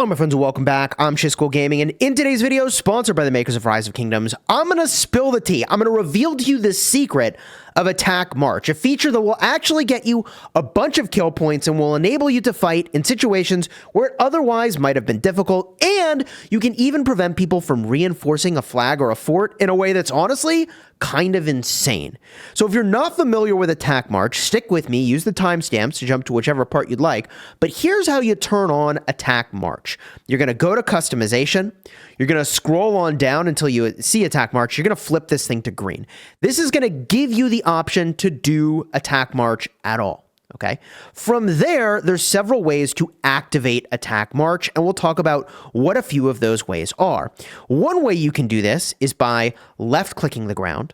Hello my friends and welcome back. I'm Chisgule Gaming, and in today's video, sponsored by the makers of Rise of Kingdoms, I'm going to spill the tea. I'm going to reveal to you the secret of Attack March, a feature that will actually get you a bunch of kill points and will enable you to fight in situations where it otherwise might have been difficult, and you can even prevent people from reinforcing a flag or a fort in a way that's honestly kind of insane. So if you're not familiar with Attack March, stick with me, use the timestamps to jump to whichever part you'd like, but here's how you turn on Attack March. You're going to go to customization, you're going to scroll on down until you see Attack March, you're going to flip this thing to green. This is going to give you the option to do Attack March at all. Okay. From there, there's several ways to activate Attack March, and we'll talk about what a few of those ways are. One way you can do this is by left-clicking the ground,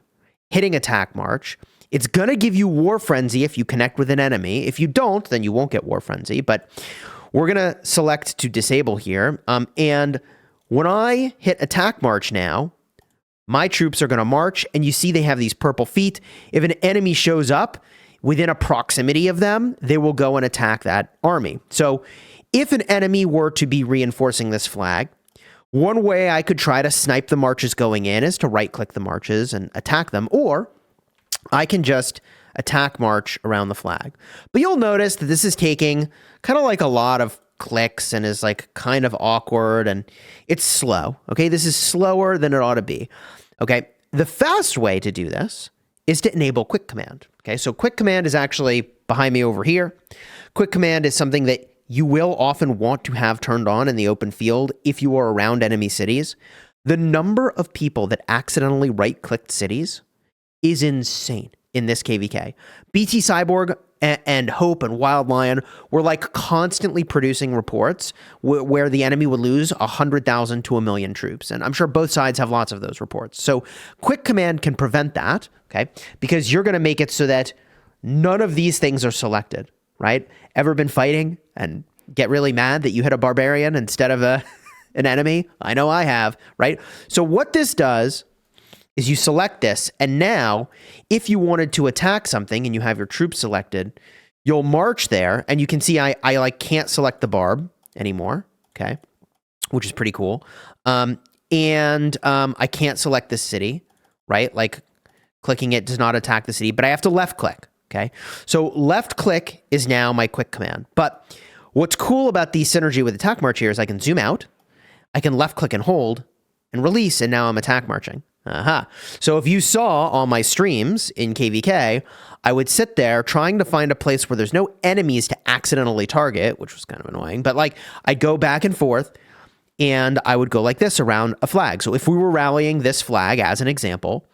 hitting Attack March. It's going to give you War Frenzy if you connect with an enemy. If you don't, then you won't get War Frenzy, but we're going to select to disable here. And when I hit Attack March now, my troops are going to march, and you see they have these purple feet. If an enemy shows up within a proximity of them, they will go and attack that army. So if an enemy were to be reinforcing this flag, one way I could try to snipe the marches going in is to right-click the marches and attack them, or I can just attack march around the flag. But you'll notice that this is taking kind of like a lot of clicks and is like kind of awkward, and it's slow. Okay, this is slower than it ought to be. Okay, the fast way to do this is to enable quick command. Okay, so quick command is actually behind me over here. Quick command is something that you will often want to have turned on in the open field if you are around enemy cities. The number of people that accidentally right-clicked cities is insane in this KVK. BT Cyborg and Hope and Wild Lion were like constantly producing reports where the enemy would lose 100,000 to 1 million troops. And I'm sure both sides have lots of those reports. So quick command can prevent that, okay? Because you're going to make it so that none of these things are selected, right? Ever been fighting and get really mad that you hit a barbarian instead of an enemy? I know I have, right? So what this does is you select this, and now if you wanted to attack something and you have your troops selected, you'll march there, and you can see I like can't select the barb anymore, okay, which is pretty cool. I can't select this city, right? Like clicking it does not attack the city, but I have to left click, okay? So left click is now my quick command. But what's cool about the synergy with Attack March here is I can zoom out, I can left click and hold and release, and now I'm attack marching. So if you saw on my streams in KVK, I would sit there trying to find a place where there's no enemies to accidentally target, which was kind of annoying, but like I'd go back and forth and I would go like this around a flag. So if we were rallying this flag as an example,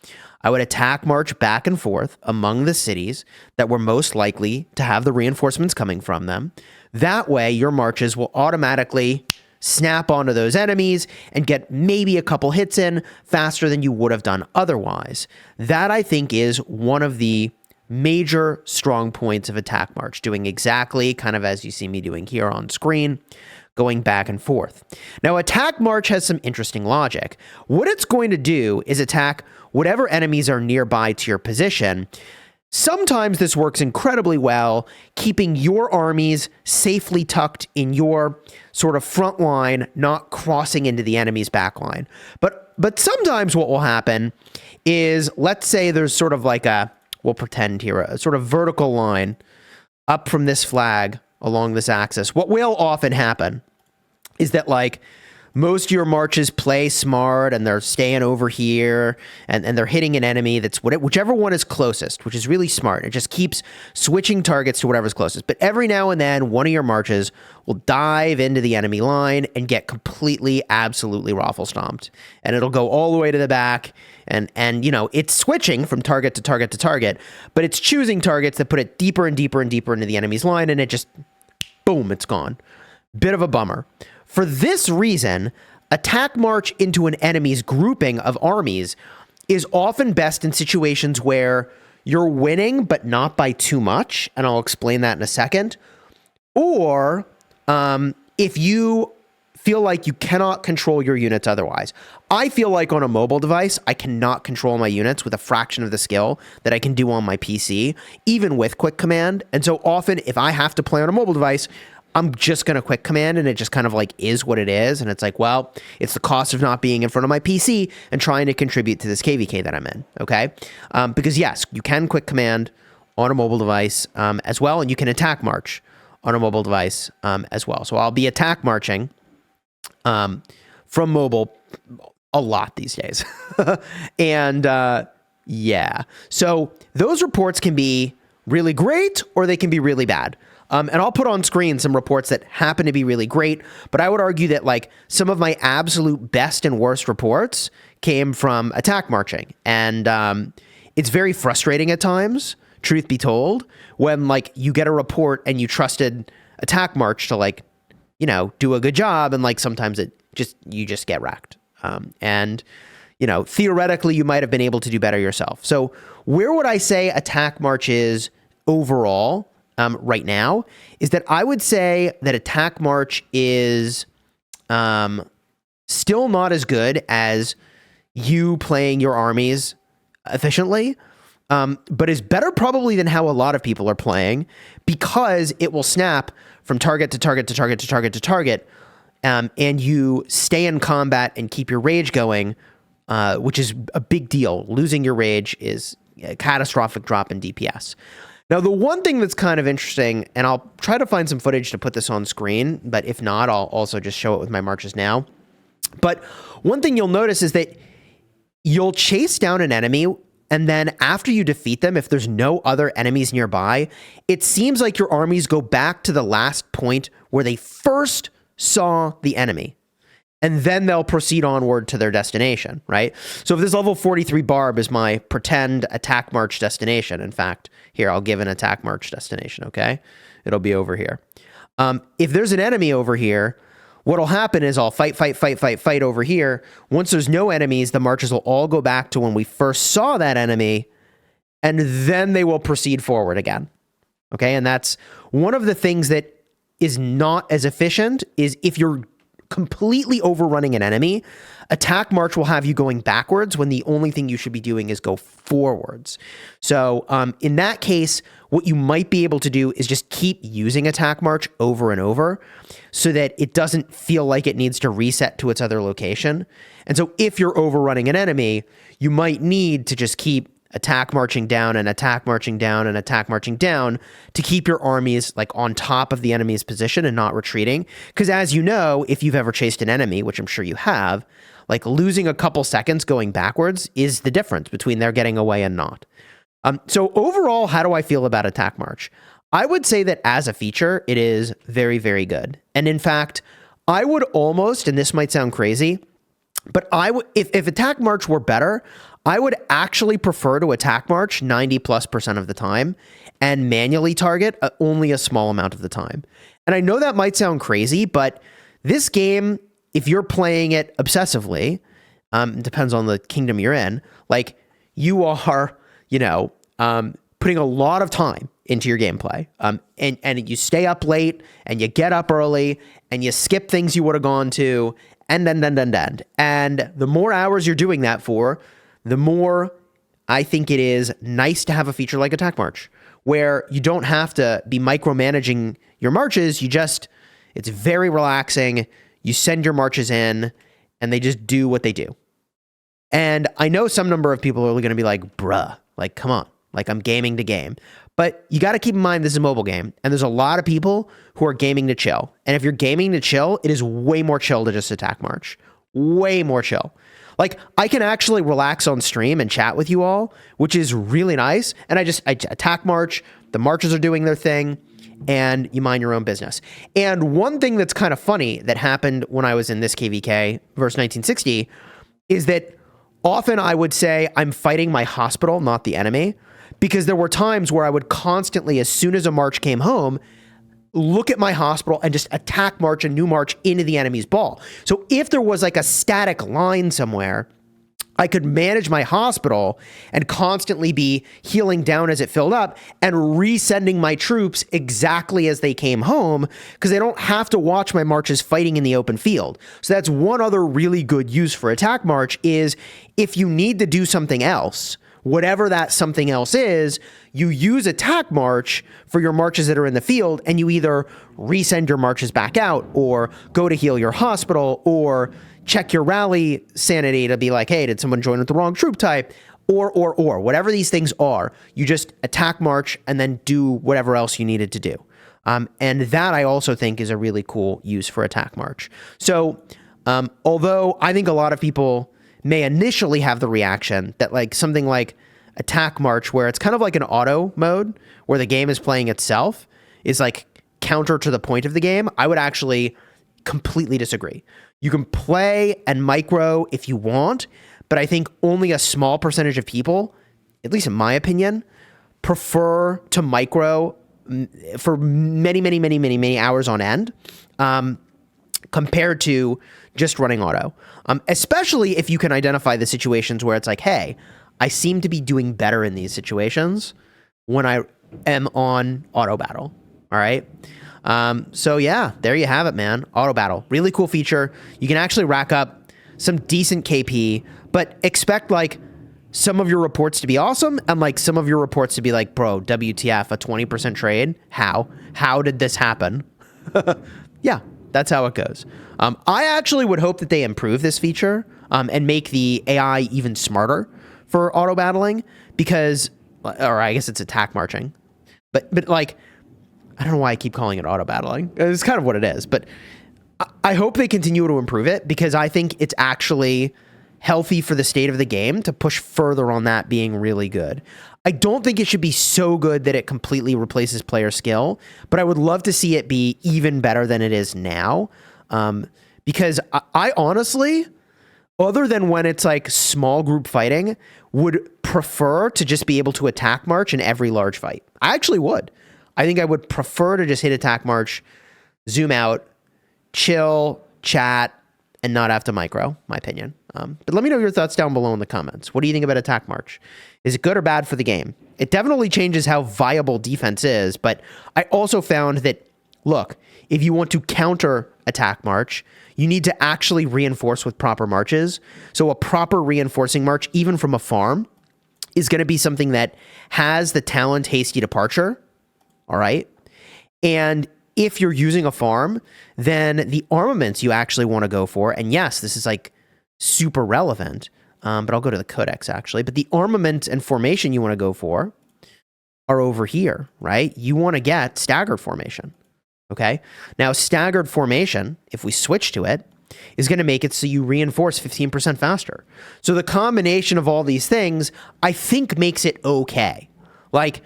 I would attack march back and forth among the cities that were most likely to have the reinforcements coming from them. That way your marches will automatically snap onto those enemies and get maybe a couple hits in faster than you would have done otherwise. That, I think, is one of the major strong points of Attack March, doing exactly kind of as you see me doing here on screen, going back and forth. Now, Attack March has some interesting logic. What it's going to do is attack whatever enemies are nearby to your position. Sometimes this works incredibly well, keeping your armies safely tucked in your sort of front line, not crossing into the enemy's back line. But sometimes what will happen is, let's say there's sort of like we'll pretend here, a sort of vertical line up from this flag along this axis. What will often happen is that like most of your marches play smart and they're staying over here and they're hitting an enemy that's whichever one is closest, which is really smart. It just keeps switching targets to whatever's closest. But every now and then, one of your marches will dive into the enemy line and get completely, absolutely raffle stomped. And it'll go all the way to the back. And you know, it's switching from target to target to target, but it's choosing targets that put it deeper and deeper and deeper into the enemy's line, and it just, boom, it's gone. Bit of a bummer. For this reason, attack march into an enemy's grouping of armies is often best in situations where you're winning, but not by too much, and I'll explain that in a second. Or if you feel like you cannot control your units otherwise. I feel like on a mobile device, I cannot control my units with a fraction of the skill that I can do on my PC, even with quick command. And so often, if I have to play on a mobile device, I'm just going to quick command, and it just kind of like is what it is. And it's like, well, it's the cost of not being in front of my PC and trying to contribute to this KVK that I'm in. Okay. Because yes, you can quick command on a mobile device as well. And you can attack march on a mobile device as well. So I'll be attack marching from mobile a lot these days. And yeah, so those reports can be really great or they can be really bad. And I'll put on screen some reports that happen to be really great, but I would argue that like some of my absolute best and worst reports came from attack marching. And it's very frustrating at times, truth be told, when like you get a report and you trusted attack march to like, you know, do a good job. And like sometimes you just get wrecked. And, you know, theoretically you might have been able to do better yourself. So where would I say attack march is overall right now is that I would say that attack march is still not as good as you playing your armies efficiently, but is better probably than how a lot of people are playing, because it will snap from target to target to target to target to target, and you stay in combat and keep your rage going, which is a big deal. Losing your rage is a catastrophic drop in DPS. Now, the one thing that's kind of interesting, and I'll try to find some footage to put this on screen, but if not, I'll also just show it with my marches now. But one thing you'll notice is that you'll chase down an enemy, and then after you defeat them, if there's no other enemies nearby, it seems like your armies go back to the last point where they first saw the enemy. And then they'll proceed onward to their destination, right? So if this level 43 Barb is my pretend attack march destination, in fact, here, I'll give an attack march destination, okay? It'll be over here. If there's an enemy over here, what'll happen is I'll fight over here. Once there's no enemies, the marches will all go back to when we first saw that enemy, and then they will proceed forward again, okay? And that's one of the things that is not as efficient is if you're completely overrunning an enemy, attack march will have you going backwards when the only thing you should be doing is go forwards. So in that case, what you might be able to do is just keep using attack march over and over so that it doesn't feel like it needs to reset to its other location. And so if you're overrunning an enemy, you might need to just keep attack marching down and attack marching down and attack marching down to keep your armies like on top of the enemy's position and not retreating. Because as you know, if you've ever chased an enemy, which I'm sure you have, like losing a couple seconds going backwards is the difference between their getting away and not. So overall, how do I feel about attack march? I would say that as a feature, it is very, very good. And in fact, I would almost, and this might sound crazy, but I would, if attack march were better, I would actually prefer to attack march 90+% of the time and manually target only a small amount of the time. And I know that might sound crazy, but this game, if you're playing it obsessively, it depends on the kingdom you're in, like you are, you know, putting a lot of time into your gameplay. And you stay up late and you get up early and you skip things you would have gone to and then. And the more hours you're doing that for, the more I think it is nice to have a feature like attack march, where you don't have to be micromanaging your marches. It's very relaxing. You send your marches in and they just do what they do. And I know some number of people are going to be like, bruh, like, come on, like I'm gaming to game. But you got to keep in mind this is a mobile game, and there's a lot of people who are gaming to chill. And if you're gaming to chill, it is way more chill to just attack march. Way more chill. Like, I can actually relax on stream and chat with you all, which is really nice. And I attack march, the marches are doing their thing, and you mind your own business. And one thing that's kind of funny that happened when I was in this KVK versus 1960 is that often I would say I'm fighting my hospital, not the enemy, because there were times where I would constantly, as soon as a march came home, look at my hospital and just attack march a new march into the enemy's ball. So if there was like a static line somewhere, I could manage my hospital and constantly be healing down as it filled up and resending my troops exactly as they came home, because I don't have to watch my marches fighting in the open field. So that's one other really good use for attack march is if you need to do something else whatever that something else is, you use attack march for your marches that are in the field, and you either resend your marches back out, or go to heal your hospital, or check your rally sanity to be like, hey, did someone join with the wrong troop type? Or, whatever these things are, you just attack march and then do whatever else you needed to do. And that I also think is a really cool use for attack march. So although I think a lot of people may initially have the reaction that like something like attack march, where it's kind of like an auto mode where the game is playing itself, is like counter to the point of the game, I would actually completely disagree. You can play and micro if you want, but I think only a small percentage of people, at least in my opinion, prefer to micro for many hours on end, compared to just running auto. Especially if you can identify the situations where it's like, hey, I seem to be doing better in these situations when I am on auto battle. All right. So yeah, there you have it, man. Auto battle, really cool feature. You can actually rack up some decent KP, but expect like some of your reports to be awesome and like some of your reports to be like, bro, WTF, a 20% trade? How did this happen? Yeah, that's how it goes. I actually would hope that they improve this feature and make the AI even smarter for auto battling, because, or I guess it's attack marching, but like, I don't know why I keep calling it auto battling. It's kind of what it is, but I hope they continue to improve it, because I think it's actually healthy for the state of the game to push further on that being really good. I don't think it should be so good that it completely replaces player skill, but I would love to see it be even better than it is now. Because I honestly, other than when it's like small group fighting, would prefer to just be able to attack march in every large fight. I actually would. I think I would prefer to just hit attack march, zoom out, chill, chat, and not have to micro, my opinion. But let me know your thoughts down below in the comments. What do you think about attack march? Is it good or bad for the game? It definitely changes how viable defense is, but I also found that, look, if you want to counter attack march, you need to actually reinforce with proper marches. So a proper reinforcing march, even from a farm, is going to be something that has the talent hasty departure, all right? And if you're using a farm, then the armaments you actually want to go for, and yes, this is like super relevant, but I'll go to the codex actually, but the armament and formation you want to go for are over here, right? You want to get staggered formation, okay? Now, staggered formation, if we switch to it, is going to make it so you reinforce 15% faster. So the combination of all these things, I think, makes it okay. Like,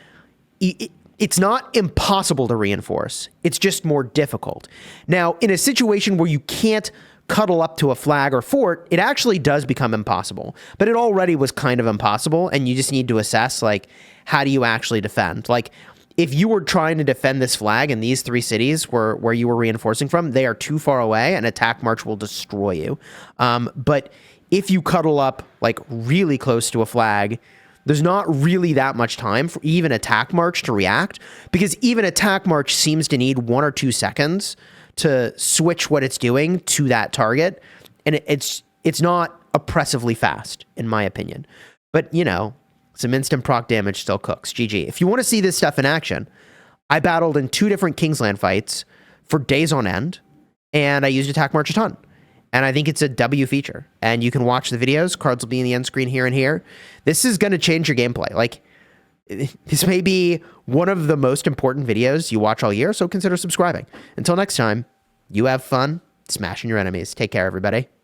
it's not impossible to reinforce. It's just more difficult. Now, in a situation where you can't cuddle up to a flag or fort, it actually does become impossible. But it already was kind of impossible, and you just need to assess, like, how do you actually defend? Like, if you were trying to defend this flag in these three cities where you were reinforcing from, they are too far away, and attack march will destroy you. But if you cuddle up, like, really close to a flag, there's not really that much time for even attack march to react, because even attack march seems to need 1 or 2 seconds to switch what it's doing to that target. And it's not oppressively fast, in my opinion. But, you know, some instant proc damage still cooks. GG. If you want to see this stuff in action, I battled in 2 different Kingsland fights for days on end, and I used attack march a ton. And I think it's a W feature. And you can watch the videos. Cards will be in the end screen here and here. This is going to change your gameplay. Like, this may be one of the most important videos you watch all year, so consider subscribing. Until next time, you have fun smashing your enemies. Take care, everybody.